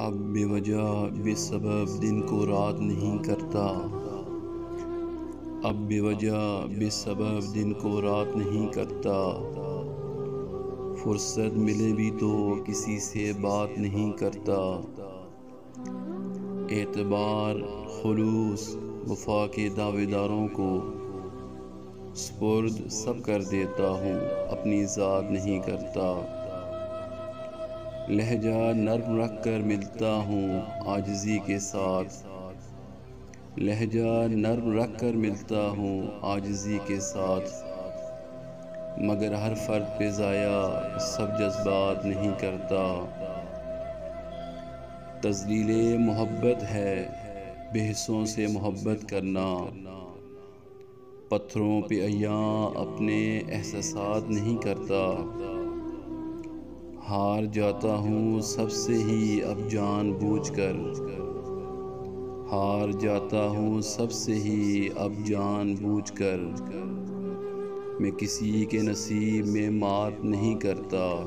अब बेवजह बेसबब दिन को रात नहीं करता। अब बेवजह बेसबब दिन को रात नहीं करता। फुर्सत मिले भी तो किसी से बात नहीं करता। एतबार खुलूस वफा के दावेदारों को सुपुर्द सब कर देता हूँ, अपनी ज़ात नहीं करता। लहजा नर्म रख कर मिलता हूँ आजिज़ी के साथ। लहजा नर्म रख कर मिलता हूँ आजिज़ी के साथ। मगर हर फर्द पे ज़ाया सब जज्बात नहीं करता। तज़लीले मोहब्बत है बेहिस्सों से मोहब्बत करना। पत्थरों पे अय्यां अपने एहसासात नहीं करता। हार जाता हूँ सबसे ही अब जानबूझकर। हार जाता हूँ सबसे ही अब जानबूझकर। मैं किसी के नसीब में मात नहीं करता।